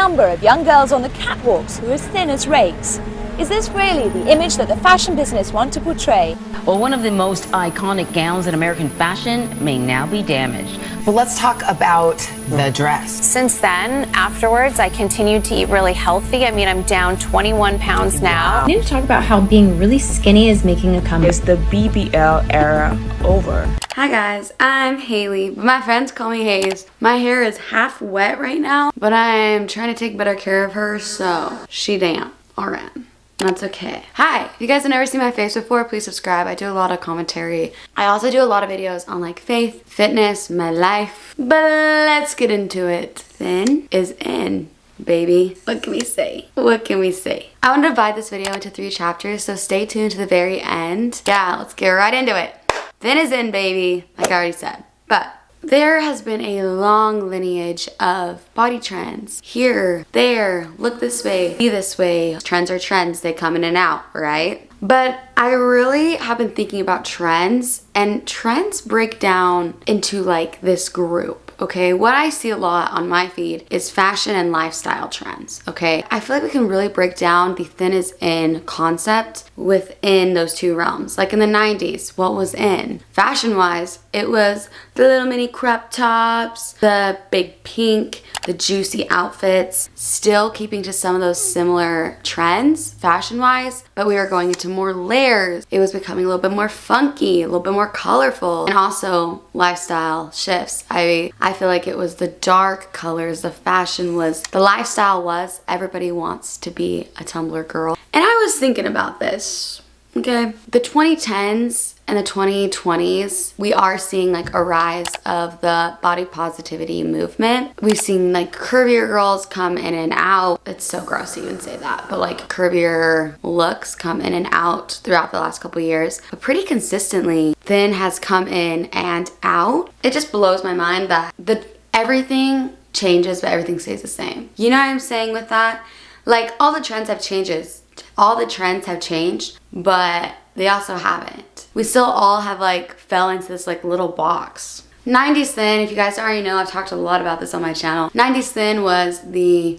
Number of young girls on the catwalks who are as thin as rakes. Is this really the image that the fashion business want to portray? Well, one of the most iconic gowns in American fashion may now be damaged. But let's talk about the dress. Since then, afterwards, I continued to eat really healthy. I mean, I'm down 21 pounds now. I need to talk about how being really skinny is making a comeback. Is the BBL era over? Hi guys, I'm Haley, but my friends call me Hayes. My hair is half wet right now, but I'm trying to take better care of her, so she damp. Alright. That's okay. Hi, if you guys have never seen my face before, please subscribe. I do a lot of commentary. I also do a lot of videos on like faith, fitness, my life. But let's get into it. Thin is in, baby. What can we say? What can we say? I want to divide this video into 3 chapters, so stay tuned to the very end. Yeah, let's get right into it. Thin is in, baby, like I already said. But there has been a long lineage of body trends. Here, there, look this way, be this way. Trends are trends, they come in and out, right? But I really have been thinking about trends, and trends break down into like this group, okay? What I see a lot on my feed is fashion and lifestyle trends, okay? I feel like we can really break down the thin is in concept within those 2 realms. Like in the 90s, what was in? Fashion-wise, it was the little mini crop tops, the big pink, the juicy outfits, still keeping to some of those similar trends fashion-wise, but we were going into more layers. It was becoming a little bit more funky, a little bit more colorful, and also lifestyle shifts. I feel like it was the dark colors, the fashion was, the lifestyle was, everybody wants to be a Tumblr girl. And I was thinking about this, okay? The 2010s and the 2020s, we are seeing like a rise of the body positivity movement. We've seen like curvier girls come in and out. It's so gross to even say that, but like curvier looks come in and out throughout the last couple years. But pretty consistently, thin has come in and out. It just blows my mind that everything changes, but everything stays the same. You know what I'm saying with that? Like all the trends have changes. All the trends have changed, but they also haven't. We still all have like fell into this like little box. 90's thin, if you guys already know, I've talked a lot about this on my channel. 90's thin was the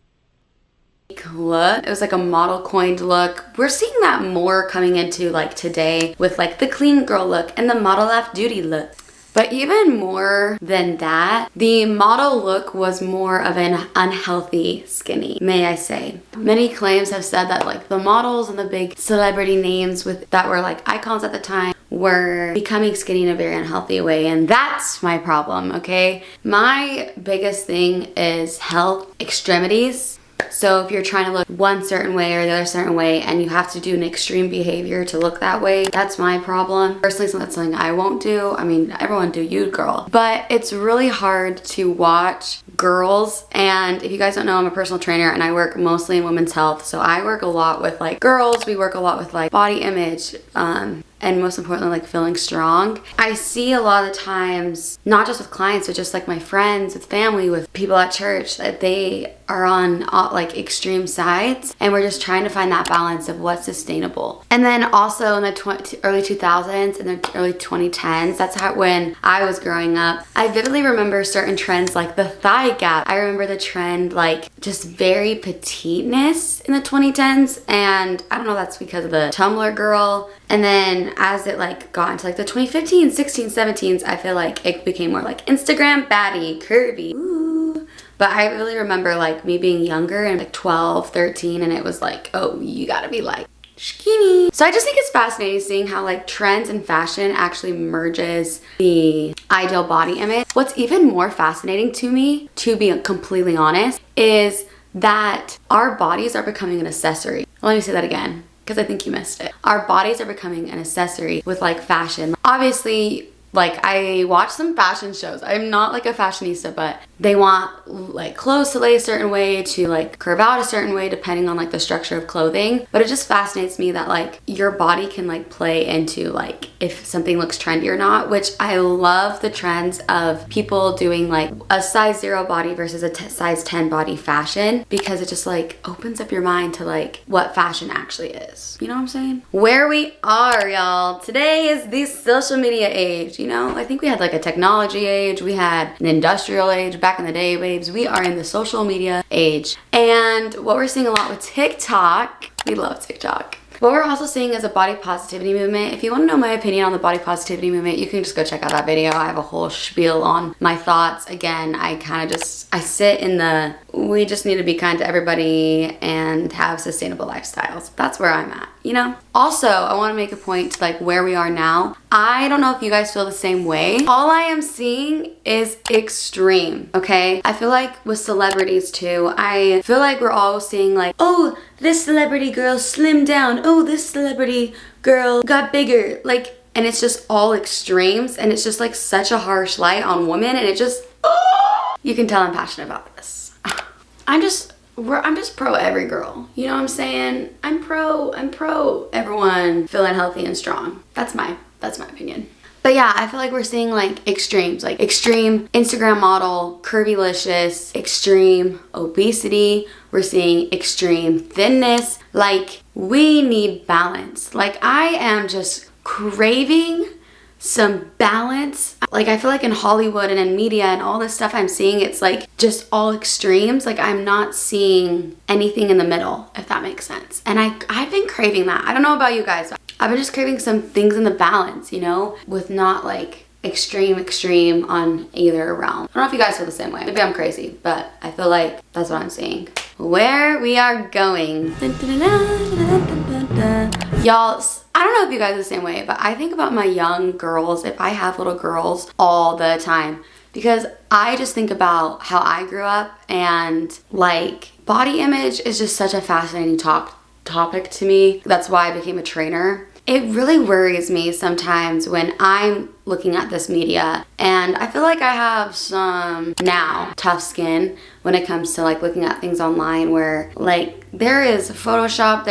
look. It was like a model coined look. We're seeing that more coming into like today with like the clean girl look and the model off duty look. But even more than that, the model look was more of an unhealthy skinny, may I say. Many claims have said that like the models and the big celebrity names that were like icons at the time were becoming skinny in a very unhealthy way, and that's my problem, okay? My biggest thing is health extremities. So if you're trying to look one certain way or the other certain way and you have to do an extreme behavior to look that way, that's my problem. Personally, that's something I won't do. I mean, everyone do you, girl. But it's really hard to watch girls, and if you guys don't know, I'm a personal trainer and I work mostly in women's health. So I work a lot with like girls, we work a lot with like body image, and most importantly, like feeling strong. I see a lot of the times, not just with clients, but just like my friends, with family, with people at church, that they are on like extreme sides, and we're just trying to find that balance of what's sustainable. And then also in the early 2000s and the early 2010s, that's how when I was growing up, I vividly remember certain trends like the thigh gap. I remember the trend like just very petiteness in the 2010s, and I don't know if that's because of the Tumblr girl. And then as it like got into like the 2015, 16, 17s, I feel like it became more like Instagram baddie, curvy. Ooh. But I really remember like me being younger and like 12, 13, and it was like, oh, you gotta be like skinny. So I just think it's fascinating seeing how like trends and fashion actually merges the ideal body image. What's even more fascinating to me, to be completely honest, is that our bodies are becoming an accessory. Let me say that again, because I think you missed it. Our bodies are becoming an accessory with like fashion. Obviously, like I watch some fashion shows. I'm not like a fashionista, but they want like clothes to lay a certain way, to like curve out a certain way depending on like the structure of clothing. But it just fascinates me that like your body can like play into like if something looks trendy or not, which I love the trends of people doing like a size 0 body versus a size 10 body fashion, because it just like opens up your mind to like what fashion actually is. You know what I'm saying? Where we are, y'all. Today is the social media age, you know? I think we had like a technology age, we had an industrial age. Back back in the day, babes. We are in the social media age. And what we're seeing a lot with TikTok, we love TikTok. What we're also seeing is a body positivity movement. If you want to know my opinion on the body positivity movement, you can just go check out that video. I have a whole spiel on my thoughts. Again, I sit in the, we just need to be kind to everybody and have sustainable lifestyles. That's where I'm at, you know? Also, I want to make a point to like where we are now. I don't know if you guys feel the same way. All I am seeing is extreme, okay? I feel like with celebrities too, I feel like we're all seeing like, oh, this celebrity girl slimmed down. Oh, this celebrity girl got bigger. Like, and it's just all extremes, and it's just like such a harsh light on women, and it just, oh! You can tell I'm passionate about this. I'm just pro every girl. You know what I'm saying? I'm pro everyone feeling healthy and strong. That's my opinion. But yeah, I feel like we're seeing like extremes, like extreme Instagram model, curvylicious, extreme obesity. We're seeing extreme thinness. Like, we need balance. Like, I am just craving some balance. Like, I feel like in Hollywood and in media and all this stuff I'm seeing, it's like just all extremes. Like, I'm not seeing anything in the middle, if that makes sense. And I've been craving that. I don't know about you guys. I've been just craving some things in the balance, you know, with not like extreme on either realm. I don't know if you guys feel the same way. Maybe I'm crazy, but I feel like that's what I'm seeing. Where we are going. Y'all, I don't know if you guys are the same way, but I think about my young girls, if I have little girls, all the time. Because I just think about how I grew up, and like body image is just such a fascinating topic to me. That's why I became a trainer. It really worries me sometimes when I'm looking at this media, and I feel like I have some now tough skin when it comes to like looking at things online, where like there is Photoshop,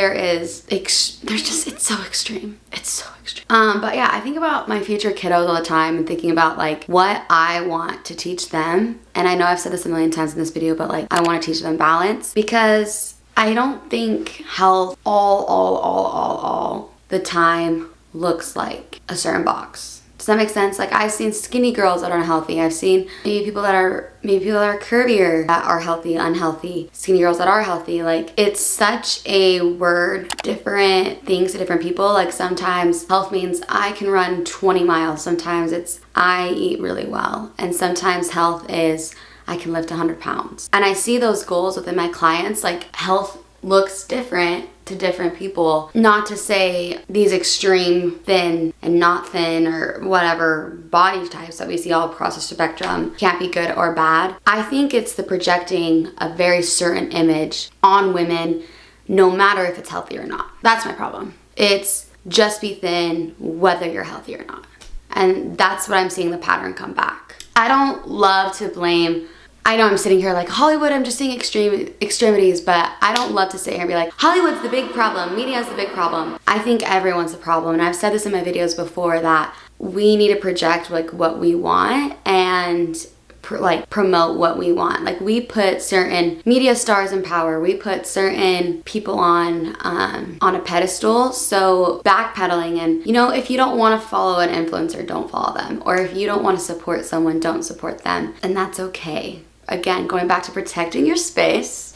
it's so extreme. It's so extreme. But yeah, I think about my future kiddos all the time and thinking about like what I want to teach them. And I know I've said this a million times in this video, but like I want to teach them balance, because I don't think health all the time looks like a certain box. Does that make sense? Like, I've seen skinny girls that are unhealthy. I've seen maybe people that are curvier that are healthy, unhealthy, skinny girls that are healthy. Like, it's such a word, different things to different people. Like, sometimes health means I can run 20 miles. Sometimes it's I eat really well. And sometimes health is I can lift 100 pounds. And I see those goals within my clients. Like, health looks different to different people. Not to say these extreme thin and not thin or whatever body types that we see all across the spectrum can't be good or bad. I think it's the projecting a very certain image on women, no matter if it's healthy or not. That's my problem. It's just be thin whether you're healthy or not. And that's what I'm seeing the pattern come back. I don't love to blame, I know I'm sitting here like, Hollywood, I'm just seeing extremities, but I don't love to sit here and be like, Hollywood's the big problem, media's the big problem. I think everyone's the problem, and I've said this in my videos before, that we need to project like what we want and promote what we want. Like, we put certain media stars in power, we put certain people on a pedestal. So backpedaling, and you know, if you don't want to follow an influencer, don't follow them, or if you don't want to support someone, don't support them, and that's okay. Again, going back to protecting your space.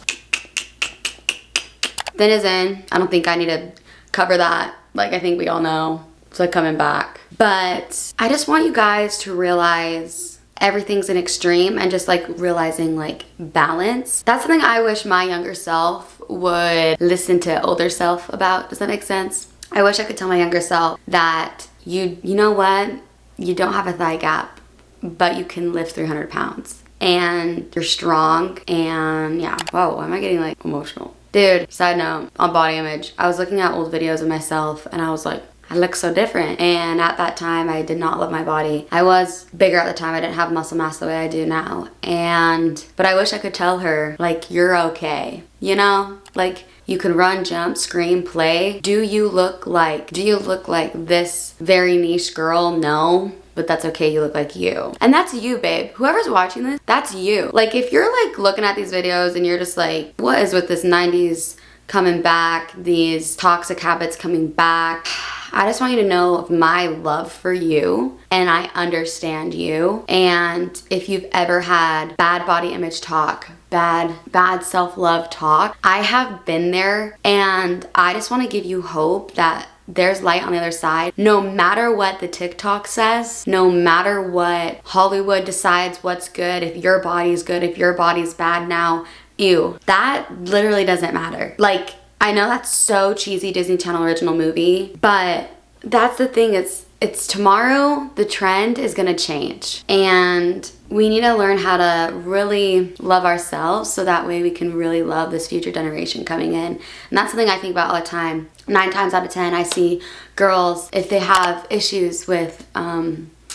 Thin is in. I don't think I need to cover that. Like, I think we all know. It's like coming back. But I just want you guys to realize everything's an extreme, and just like realizing like balance. That's something I wish my younger self would listen to older self about. Does that make sense? I wish I could tell my younger self that you know what? You don't have a thigh gap, but you can lift 300 pounds. And you're strong, and yeah. Whoa, why am I getting like emotional? Dude, side note on body image, I was looking at old videos of myself and I was like, I look so different. And at that time, I did not love my body. I was bigger at the time. I didn't have muscle mass the way I do now. But I wish I could tell her, like, you're okay. You know? Like, you can run, jump, scream, play. Do you look like this very niche girl? No. But that's okay, you look like you. And that's you, babe. Whoever's watching this, that's you. Like, if you're like looking at these videos and you're just like, what is with this 90s coming back, these toxic habits coming back. I just want you to know of my love for you, and I understand you. And if you've ever had bad body image talk, bad self-love talk, I have been there, and I just want to give you hope that there's light on the other side. No matter what the TikTok says, no matter what Hollywood decides what's good, if your body's good, if your body's bad now, ew, that literally doesn't matter. Like, I know that's so cheesy, Disney Channel original movie, but that's the thing, it's tomorrow, the trend is gonna change. And we need to learn how to really love ourselves so that way we can really love this future generation coming in. And that's something I think about all the time. 9 times out of 10, I see girls, if they have issues with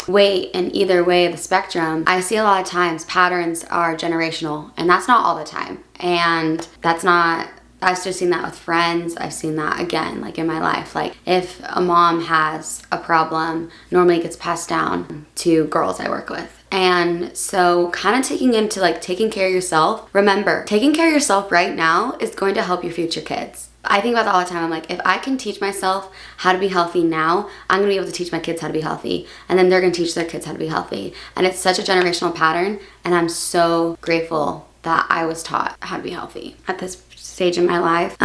weight in either way of the spectrum, I see a lot of times patterns are generational, and that's not all the time. And that's not, I've just seen that with friends. I've seen that again, like in my life. Like if a mom has a problem, normally it gets passed down to girls I work with. And so kind of taking into like taking care of yourself. Remember, taking care of yourself right now is going to help your future kids. I think about that all the time. I'm like, if I can teach myself how to be healthy now, I'm gonna be able to teach my kids how to be healthy. And then they're gonna teach their kids how to be healthy. And it's such a generational pattern. And I'm so grateful that I was taught how to be healthy at this stage in my life.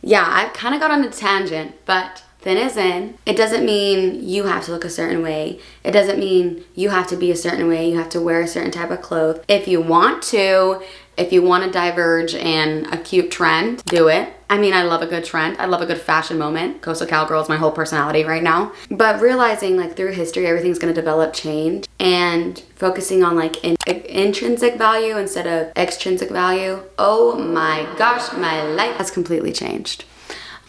Yeah, I've kind of got on a tangent, but thin is in. It doesn't mean you have to look a certain way. It doesn't mean you have to be a certain way. You have to wear a certain type of clothes. If you want to diverge in a cute trend, do it. I mean, I love a good trend. I love a good fashion moment. Coastal Cowgirl is my whole personality right now. But realizing like through history, everything's gonna develop change, and focusing on like intrinsic value instead of extrinsic value. Oh my gosh, my life has completely changed.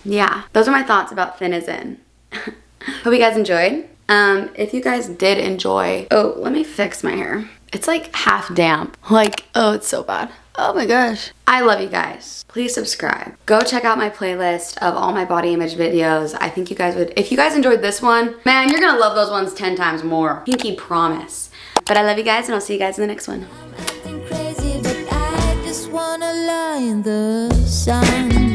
Yeah, those are my thoughts about thin is in. Hope you guys enjoyed. If you guys did enjoy, oh, let me fix my hair. It's like half damp. Like, oh, it's so bad. Oh my gosh. I love you guys. Please subscribe. Go check out my playlist of all my body image videos. I think you guys would, if you guys enjoyed this one, man, you're gonna love those ones 10 times more. Pinky promise. But I love you guys, and I'll see you guys in the next one. I'm acting crazy, but I just wanna lie in the sun.